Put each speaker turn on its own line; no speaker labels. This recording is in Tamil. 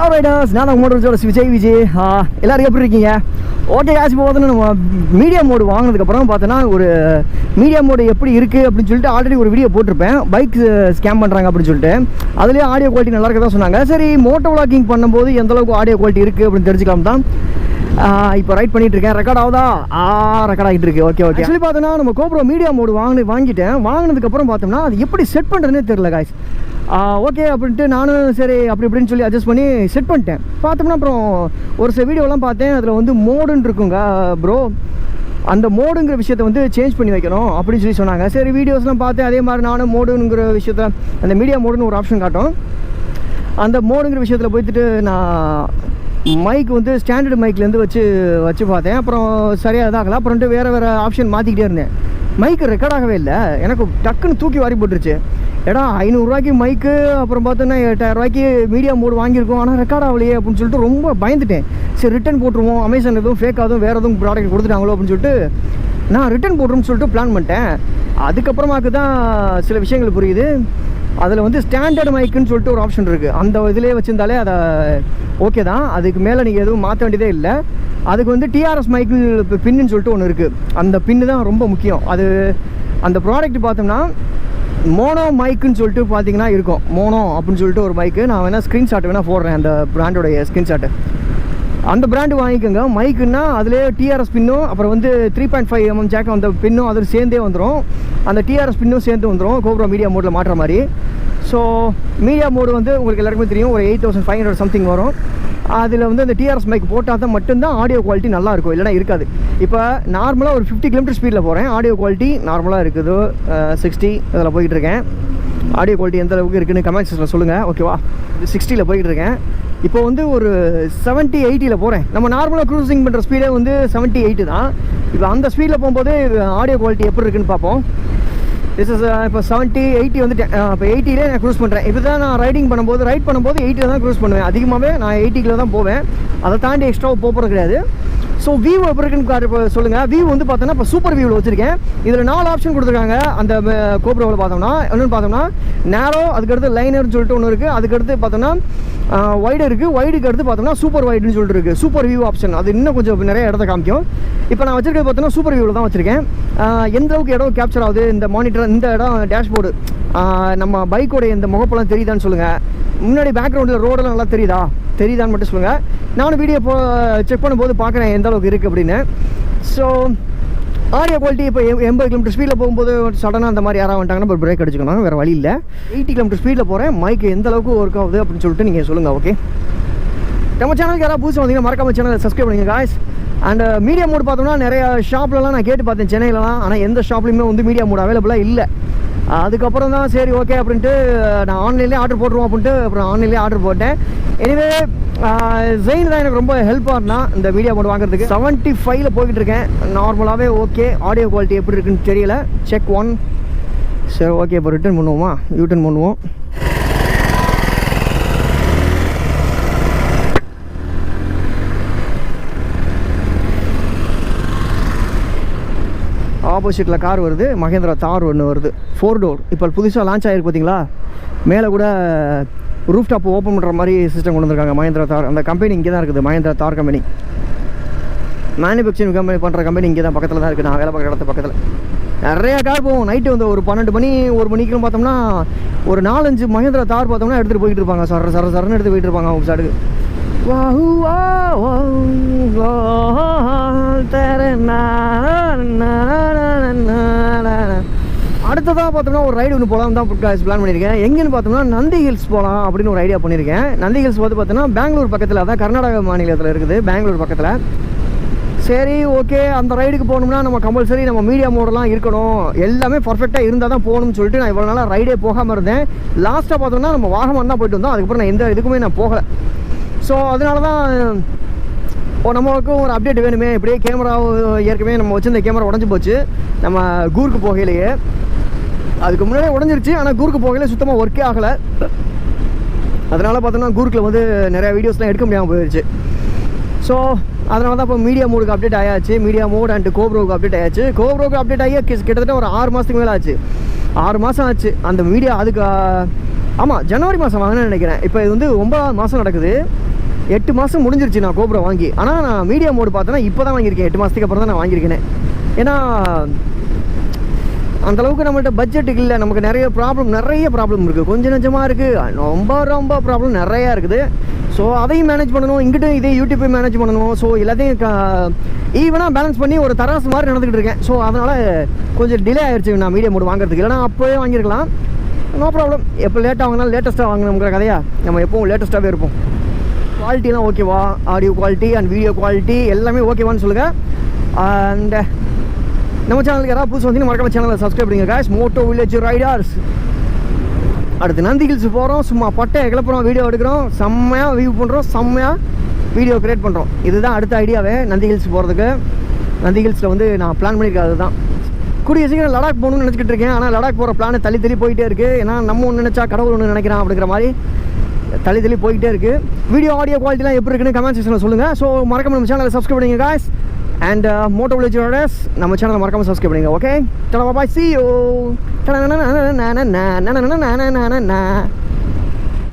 ஹலோ ரைடர்ஸ், நான் மோட்டர்ஸோட விஜய். எல்லோரும் எப்படி இருக்கீங்க? ஓகே காசு இப்போ பார்த்தோன்னா நம்ம மீடியா மோடு வாங்கினதுக்கப்புறம் பார்த்தோன்னா ஒரு மீடியா மோடு எப்படி இருக்குது அப்படின்னு சொல்லிட்டு ஆல்ரெடி ஒரு வீடியோ போட்டிருப்பேன். பைக் ஸ்கேம் பண்ணுறாங்க அப்படின்னு சொல்லிட்டு. அதுலேயே ஆடியோ குவாலிட்டி நல்லா இருக்கதான் சொன்னாங்க. சரி, மோட்டோ விளாகிங் பண்ணும்போது எந்தளவுக்கு ஆடியோ குவாலிட்டி இருக்குது அப்படின்னு தெரிஞ்சுக்கலாம் தான் இப்போ ரைட் பண்ணிட்டு இருக்கேன். ரெக்கார்ட் ஆகுதா? ரெக்கார்ட் ஆகிட்டு இருக்கு. ஓகே ஆக்சுவலி பார்த்தோன்னா நம்ம கோப்ரோ மீடியா மோடு வாங்கினதுக்கப்புறம் பார்த்தோம்னா அது எப்படி செட் பண்ணுறதுனே தெரியல காய்ஸ். ஓகே அப்படின்ட்டு நானும் சரி அப்படி இப்படின்னு சொல்லி அட்ஜஸ்ட் பண்ணி செட் பண்ணிட்டேன். பார்த்தோம்னா அப்புறம் ஒரு சில வீடியோலாம் பார்த்தேன். அதில் வந்து மோடுன்னு இருக்குங்க ப்ரோ, அந்த மோடுங்கிற விஷயத்தை வந்து சேஞ்ச் பண்ணி வைக்கணும் அப்படின்னு சொல்லி சொன்னாங்க. சரி வீடியோஸ்லாம் பார்த்தேன். அதே மாதிரி நானும் மோடுங்கிற விஷயத்த அந்த மீடியா மோடுன்னு ஒரு ஆப்ஷன் காட்டும். அந்த மோடுங்கிற விஷயத்தில் போய்ட்டு நான் மைக் வந்து ஸ்டாண்டர்டு மைக்லேருந்து வச்சு பார்த்தேன். அப்புறம் சரியாக இதாகலாம். அப்புறம்ட்டு வேறு ஆப்ஷன் மாற்றிக்கிட்டே இருந்தேன். மைக்கு ரெக்கார்ட் ஆகவே இல்லை. எனக்கு டக்குன்னு தூக்கி வாரி போட்டுருச்சு. ஏடா 500 மைக்கு, அப்புறம் பார்த்தோன்னா 8000 மீடியா மோடு வாங்கியிருக்கோம், ஆனால் ரெக்கார்ட் ஆகலையே அப்படின்னு சொல்லிட்டு ரொம்ப பயந்துட்டேன். சரி ரிட்டன் போட்டுருவோம், அமேசான் எதுவும் ஃபேக் ஆகும் வேறு எதுவும் ப்ராடக்ட் கொடுத்துட்டாங்களோ அப்படின்னு சொல்லிட்டு நான் ரிட்டன் போட்டுருன்னு சொல்லிட்டு பிளான் பண்ணிட்டேன். அதுக்கப்புறமாக்கு தான் சில விஷயங்கள் புரியுது. அதில் வந்து ஸ்டாண்டர்டு மைக்குன்னு சொல்லிட்டு ஒரு ஆப்ஷன் இருக்குது. அந்த இதிலே வச்சுருந்தாலே அதை ஓகே தான். அதுக்கு மேலே நீங்கள் எதுவும் மாற்ற வேண்டியதே இல்லை. அதுக்கு வந்து டிஆர்எஸ் மைக்கு பின்னு சொல்லிட்டு ஒன்று இருக்குது. அந்த பின்னு தான் ரொம்ப முக்கியம். அது அந்த ப்ராடக்ட் பார்த்தோம்னா மோனோ மைக்குன்னு சொல்லிட்டு பார்த்தீங்கன்னா இருக்கும். மோனோ அப்படின்னு சொல்லிட்டு ஒரு மைக்கு நான் வேணால் ஸ்க்ரீன்ஷாட் வேணால் போடுறேன், அந்த பிராண்டோடைய ஸ்க்ரீன்ஷாட்டு. அந்த பிராண்டு வாங்கிக்கோங்க. மைக்குன்னா அதிலே டிஆர்எஸ் பின்னும் அப்புறம் வந்து 3.5 mm ஜாக் அந்த பின்னும் அதில் சேர்ந்தே வந்துடும். அந்த டிஆர்எஸ் பின்னும் சேர்ந்து வந்துடும் கோப்ரோ மீடியா மோடில் மாட்டுற மாதிரி. ஸோ மீடியா மோடு வந்து உங்களுக்கு எல்லாருக்குமே தெரியும், ஒரு 8500 சம்திங் வரும். அதில் வந்து அந்த டிஆர்எஸ் மைக் போட்டால் தான் மட்டும்தான் ஆடியோ குவாலிட்டி நல்லாயிருக்கும், இல்லைனா இருக்காது. இப்போ நார்மலாக ஒரு 50 km ஸ்பீடில் போகிறேன். ஆடியோ குவாலிட்டி நார்மலாக இருக்குது. 60 இதில் போய்கிட்டுருக்கேன். ஆடியோ குவாலிட்டி எந்த அளவுக்கு இருக்குதுன்னு கமெண்ட் செக்ஷனில் சொல்லுங்கள். ஓகேவா? 60 போய்கிட்டுருக்கேன். இப்போ வந்து ஒரு 70-80 போகிறேன். நம்ம நார்மலாக க்ரூசிங் பண்ணுற ஸ்பீடே வந்து 78 தான். இப்போ அந்த ஸ்பீடில் போகும்போது ஆடியோ குவாலிட்டி எப்படி இருக்குன்னு பார்ப்போம். இப்போ 70-80 வந்துட்டேன். இப்போ 80லே நான் க்ரூஸ் பண்ணுறேன். இப்போ தான் நான் ரைட் பண்ணும்போது 80 தான் க்ரூஸ் பண்ணுவேன். அதிகமாகவே நான் 80 தான் போவேன். அதை தாண்டி எக்ஸ்ட்ராவாக போகிறது கிடையாது. ஸோ வியூ எப்படி இருக்குன்னு சொல்லுங்கள். வியூ வந்து பார்த்தோன்னா இப்போ சூப்பர் வியூவில் வச்சுருக்கேன். இதில் 4 ஆப்ஷன் கொடுத்துருக்காங்க. அந்த கோப்ரோவில் பார்த்தோம்னா என்னென்னு பார்த்தோம்னா நேரோ, அதுக்கடுத்து லைனர்னு சொல்லிட்டு ஒன்று இருக்குது. அதுக்கடுத்து பார்த்தோம்னா வைடு இருக்குது. வைடுக்கு அடுத்து பார்த்தோம்னா சூப்பர் வைடுன்னு சொல்லிட்டு இருக்குது. சூப்பர் வியூ ஆப்ஷன் அது இன்னும் கொஞ்சம் நிறைய இடத்த காமிக்கும். இப்போ நான் வச்சுருக்கிறது பார்த்தோன்னா சூப்பர் வியூவில் தான் வச்சுருக்கேன். எந்த அளவுக்கு இடம் கேப்சர் ஆகுது, இந்த மானிட்டர், இந்த இடம் டேஷ்போர்டு, நம்ம பைக்கோடைய இந்த முகப்பெல்லாம் தெரியுதான்னு சொல்லுங்கள். முன்னாடி பேக்ரவுண்டில் ரோடெல்லாம் நல்லா தெரியுதான்னு மட்டும் சொல்லுங்கள். நானும் வீடியோ செக் பண்ணும்போது பார்க்குறேன் எந்த அளவுக்கு இருக்குது அப்படின்னு. ஸோ ஆடியோ குவாலிட்டி இப்போ 80 km ஸ்பீடில் போகும்போது சடனாக அந்த மாதிரி யாராவது வந்துட்டாங்கன்னா பிரேக் அடிச்சுக்கணும், வேறு வழி இல்லை. 80 km ஸ்பீடில் போகிறேன். மைக்கு எந்த அளவுக்கு ஒர்க் ஆகுது அப்படின்னு சொல்லிட்டு நீங்கள் சொல்லுங்கள். ஓகே, நம்ம சேனலுக்கு யாராவது புதுசாக வந்தீங்கன்னா மறக்காம சேனலை சப்ஸ்கிரைப் பண்ணுங்க காய்ஸ். அண்ட் மீடியா மோட் பார்த்தோம்னா நிறையா ஷாப்லலாம் நான் கேட்டு பார்த்தேன் சென்னையிலலாம். ஆனால் எந்த ஷாப்லையுமே வந்து மீடியா மோட் அவைலபிளாக இல்லை. அதுக்கப்புறம் தான் சரி ஓகே அப்படின்ட்டு நான் ஆன்லைன்லேயே ஆர்டர் போட்டுருவோம் அப்படின்ட்டு அப்புறம் ஆன்லைன்லேயே ஆர்டர் போட்டேன். எனிவே ஜெயின் தான் எனக்கு ரொம்ப ஹெல்ப்பாக இருந்தால் இந்த மீடியா மோட் வாங்குறதுக்கு. 75ல் போய்கிட்டு இருக்கேன் நார்மலாகவே. ஓகே, ஆடியோ குவாலிட்டி எப்படி இருக்குன்னு தெரியல. செக் 1. சரி ஓகே, இப்போ ரிட்டர்ன் பண்ணுவோமா? யூட்டர்ன் பண்ணுவோம். ஆப்போசிட்டில் கார் வருது, மகேந்திரா தார் ஒன்று வருது, 4 டோர். இப்போ புதுசாக லான்ச் ஆகிருக்கு பார்த்தீங்களா? மேலே கூட ரூஃப் டாப் ஓப்பன் பண்ணுற மாதிரி சிஸ்டம் கொண்டு வந்திருக்காங்க. மகேந்திரா தார் அந்த கம்பெனி இங்கே தான் இருக்குது. மகேந்திரா தார் கம்பெனி மேனுஃபேக்சரிங் கம்பெனி பண்ணுற கம்பெனி இங்கே தான் பக்கத்தில் தான் இருக்குது. நான் வேலை பார்க்குற இடத்து பக்கத்தில் நிறையா கார் போகும். நைட்டு வந்து ஒரு 12 மணி 1 மணிக்கு பார்த்தோம்னா ஒரு 4-5 மகேந்திரா தார் பார்த்தோம்னா எடுத்துகிட்டு போயிட்டு இருப்பாங்க. சரன்னு எடுத்து போயிட்டு இருப்பாங்க அவங்க சாட்டுக்கு. அடுத்ததாக பார்த்தோம்னா ஒரு ரைடு ஒன்று போகலாம் தான் பிளான் பண்ணியிருக்கேன். எங்கேன்னு பார்த்தோம்னா நந்தி ஹில்ஸ் போகலாம் அப்படின்னு ஒரு ஐடியா பண்ணியிருக்கேன். நந்தி ஹில்ஸ் வந்து பார்த்தோன்னா பெங்களூர் பக்கத்தில், அதான் கர்நாடகா மாநிலத்தில் இருக்குது, பெங்களூர் பக்கத்தில். சரி ஓகே, அந்த ரைடுக்கு போகணும்னா நம்ம கம்பல்சரி நம்ம மீடியா மோடெல்லாம் இருக்கணும், எல்லாமே பர்ஃபெக்டாக இருந்தால் தான் போகணும்னு சொல்லிட்டு நான் இவ்வளோ நாளாக ரைடே போகாமல் இருந்தேன். லாஸ்ட்டாக பார்த்தோம்னா நம்ம வாகனம் தான் போயிட்டு வந்தோம். அதுக்கப்புறம் நான் எந்த இதுக்குமே நான் போகலை. ஸோ அதனால தான் நமக்கும் ஒரு அப்டேட் வேணுமே. இப்படியே கேமரா ஏற்கனவே நம்ம வச்சுருந்த கேமரா உடஞ்சி போச்சு நம்ம கூருக்கு போகையிலேயே. அதுக்கு முன்னாடியே உடஞ்சிருச்சு, ஆனால் கூருக்கு போகையிலே சுத்தமாக ஒர்க்கே ஆகலை. அதனால் பார்த்தோம்னா கூருக்கில் வந்து நிறையா வீடியோஸ்லாம் எடுக்க முடியாமல் போயிடுச்சு. ஸோ அதனால தான் இப்போ மீடியா மோடுக்கு அப்டேட் ஆயாச்சு. மீடியா மோட் அண்ட் கோப்ரோவுக்கு அப்டேட் ஆயாச்சு. கோப்ரோவுக்கு அப்டேட் ஆகி கிட்டத்தட்ட ஒரு 6 மாதத்துக்கு மேலே ஆச்சு. 6 மாதம் ஆச்சு அந்த மீடியா. அதுக்கு ஆமாம் ஜனவரி மாதம் வாங்கினேன்னு நினைக்கிறேன். இப்போ இது வந்து 9வது மாதம் நடக்குது. 8 மாதம் முடிஞ்சிருச்சு நான் கோப்ரோ வாங்கி. ஆனால் நான் மீடியா மோடு பார்த்தேன்னா இப்போ தான் வாங்கியிருக்கேன். 8 மாதத்துக்கு அப்புறம் தான் நான் வாங்கியிருக்கேன். ஏன்னா அந்தளவுக்கு நம்மள்ட்ட பட்ஜெட்டுக்கு இல்லை. நமக்கு நிறைய ப்ராப்ளம் இருக்குது. கொஞ்சம் நஞ்சமாக இருக்குது. ரொம்ப ப்ராப்ளம் நிறையா இருக்குது. ஸோ அதையும் மேனேஜ் பண்ணணும், இங்கிட்ட இதே யூடியூப்பையும் மேனேஜ் பண்ணணும். ஸோ எல்லாத்தையும் ஈவனாக பேலன்ஸ் பண்ணி ஒரு தராசு மாதிரி நடந்துக்கிட்டு இருக்கேன். ஸோ அதனால் கொஞ்சம் டிலே ஆகிடுச்சு நான் மீடியா மோடு வாங்குறதுக்கு. இல்லைனா அப்போவே வாங்கியிருக்கலாம். No problem. எப்போ லேட்டாக வாங்கினாலும் லேட்டஸ்ட்டாக வாங்கணுங்கிற கதையா நம்ம எப்பவும் லேட்டஸ்ட்டாகவே இருப்போம். குவாலிட்டிலாம் ஓகேவா? Audio quality and video quality எல்லாமே ஓகேவான்னு சொல்லுங்கள். அண்ட் நம்ம சேனலுக்கு யாராவது புதுசு வந்து மறக்காம சேனலை சப்ஸ்கிரைப் பண்ணுங்க guys. Moto village Riders. அடுத்து நந்தி ஹில்ஸ் போகிறோம். சும்மா பட்டையை கிளப்புறோம், வீடியோ எடுக்கிறோம், செம்மையாக வியூ பண்ணுறோம், செம்மையாக வீடியோ க்ரியேட் பண்ணுறோம். இதுதான் அடுத்த ஐடியாவே நந்தி ஹில்ஸ் போகிறதுக்கு. நந்தி ஹில்ஸில் வந்து நான் பிளான் பண்ணியிருக்கேன். அதுதான் கூடிய சீக்கிரம் லடாக் போகணும்னு நினச்சிக்கிட்டு இருக்கேன். ஆனால் லடாக் போகிற பிளான் தள்ளி போயிட்டே இருக்குது. ஏன்னா நம்ம ஒன்று நினச்சா கடவுள் ஒன்று நினைக்கிறான் அப்படிங்கிற மாதிரி தள்ளி போயிட்டே இருக்குது. வீடியோ ஆடியோ குவாலிட்டிலாம் எப்படி இருக்குன்னு கமெண்ட் செக்ஷனில் சொல்லுங்கள். ஸோ மறக்காம நம்ம சேனலை சப்ஸ்கிரைப் பண்ணுங்க guys. And moto village riders நம்ம சேனலை மறக்காம சப்ஸ்கிரைப் பண்ணுங்க. Okay, bye, see you.